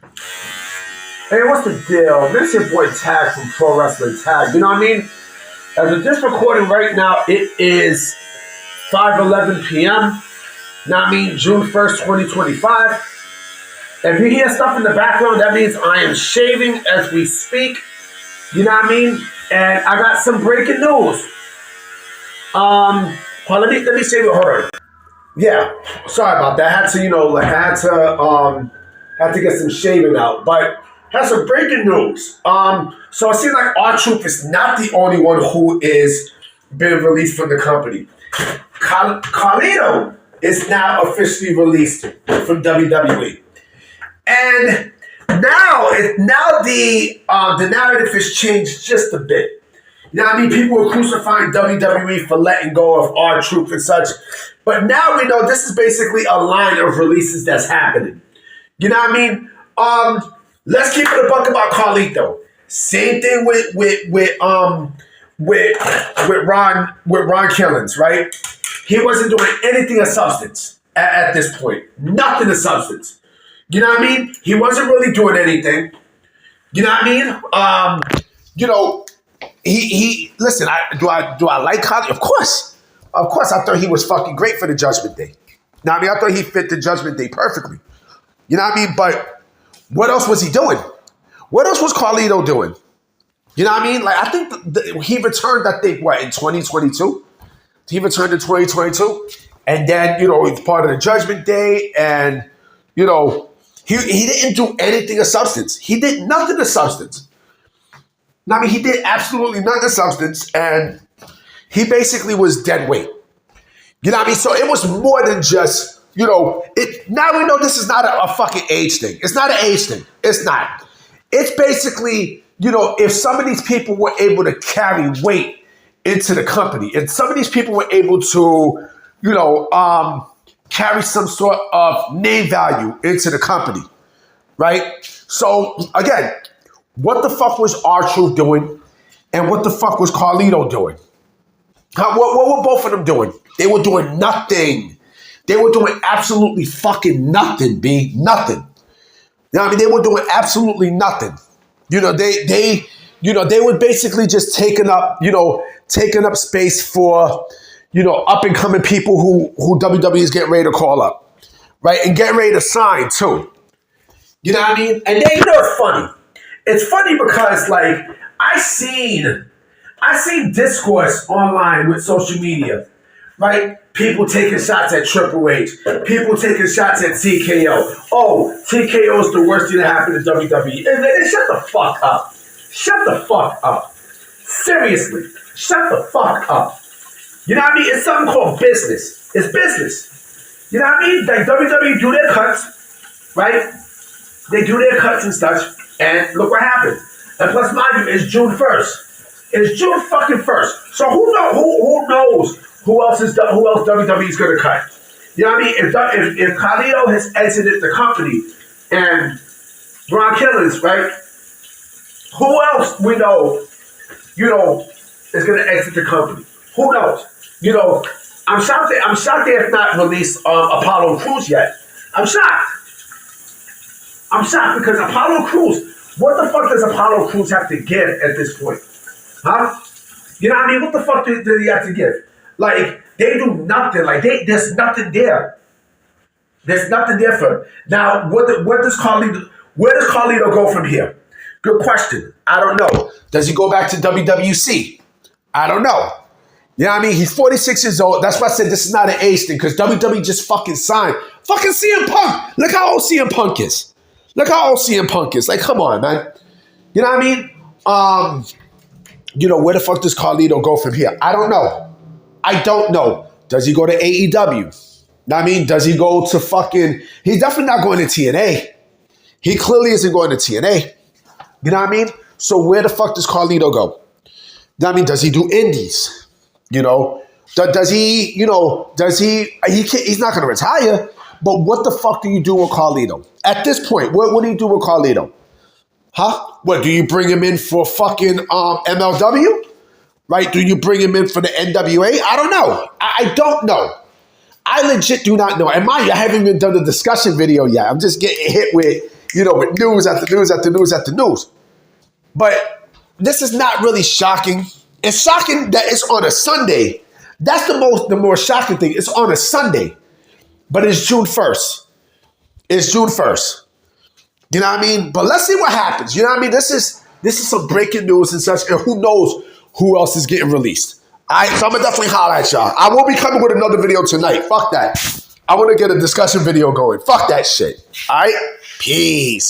Hey, what's the deal? This is your boy Tag from Pro Wrestling Tag. You know what I mean? As of this recording right now, it is 5:11 p.m. Now I mean June 1st, 2025. If you hear stuff in the background, that means I am shaving as we speak. You know what I mean? And I got some breaking news. Well, let me save it. Hold on. Yeah, sorry about that. I had to, had to get some shaving out, but had some breaking news. So it seems like R-Truth is not the only one who is been released from the company. Carlito is now officially released from WWE, and now the narrative has changed just a bit. You know what I mean? People were crucifying WWE for letting go of R-Truth and such. But now we know this is basically a line of releases that's happening. You know what I mean? Let's keep it a buck about Carlito. Same thing with Ron Killings, right? He wasn't doing anything of substance at this point. Nothing of substance. You know what I mean? He wasn't really doing anything. You know what I mean? He listen, do I like Carlito? Of course, I thought he was fucking great for the Judgment Day. Now, I mean, I thought he fit the Judgment Day perfectly. You know what I mean? But what else was he doing? What else was Carlito doing? You know what I mean? Like, I think he returned, in 2022? He returned in 2022. And then, he's part of the Judgment Day. And, he didn't do anything of substance. He did nothing of substance. I mean, he did absolutely nothing of substance, and he basically was dead weight. You know what I mean? So it was more than just, now we know this is not a fucking age thing. It's not an age thing. It's not. It's basically, if some of these people were able to carry weight into the company, and some of these people were able to, carry some sort of name value into the company, right? So, again, what the fuck was R-Truth doing? And what the fuck was Carlito doing? What were both of them doing? They were doing nothing. They were doing absolutely fucking nothing, B. Nothing. You know what I mean? They were doing absolutely nothing. They were basically just taking up space for, up and coming people who WWE is getting ready to call up. Right? And getting ready to sign too. You know what I mean? And then it's funny. It's funny because, like, I seen discourse online with social media, right? People taking shots at Triple H. People taking shots at TKO. Oh, TKO is the worst thing that happened to WWE. And shut the fuck up. Shut the fuck up. Seriously. Shut the fuck up. You know what I mean? It's something called business. It's business. You know what I mean? Like, WWE do their cuts, right? They do their cuts and such. And look what happened. And plus, mind you, it's June 1st. It's June fucking 1st. So who knows who else WWE is going to cut? You know what I mean? If Carlito has exited the company and Ron Killings, right? Who else we know, is going to exit the company? Who knows? I'm shocked they have not released Apollo Crews yet. I'm shocked because Apollo Crews, what the fuck does Apollo Crews have to give at this point? Huh? You know what I mean? What the fuck do he have to give? Like, they do nothing. Like, there's nothing there. There's nothing there for him. Now, where does Carlito go from here? Good question. I don't know. Does he go back to WWC? I don't know. You know what I mean? He's 46 years old. That's why I said this is not an age thing, because WWE just fucking signed fucking CM Punk. Look how old CM Punk is. Like, come on, man. You know what I mean? Where the fuck does Carlito go from here? I don't know. Does he go to AEW? Know what I mean? Does he go to fucking... He's definitely not going to TNA. He clearly isn't going to TNA. You know what I mean? So where the fuck does Carlito go? Know what I mean? Does he do indies? Does he, he's not going to retire, but what the fuck do you do with Carlito? At this point, what do you do with Carlito? Huh? What, do you bring him in for fucking MLW? Right? Do you bring him in for the NWA? I don't know. I don't know. I legit do not know. And mind you, I haven't even done the discussion video yet. I'm just getting hit with you know, with news after news after news after news. But this is not really shocking. It's shocking that it's on a Sunday. That's the more shocking thing. It's on a Sunday, but it's June 1st. It's June 1st. You know what I mean? But let's see what happens. You know what I mean? This is some breaking news and such, and who knows who else is getting released. All right, so I'm gonna definitely holler at y'all. I won't be coming with another video tonight. Fuck that. I want to get a discussion video going. Fuck that shit. All right? Peace.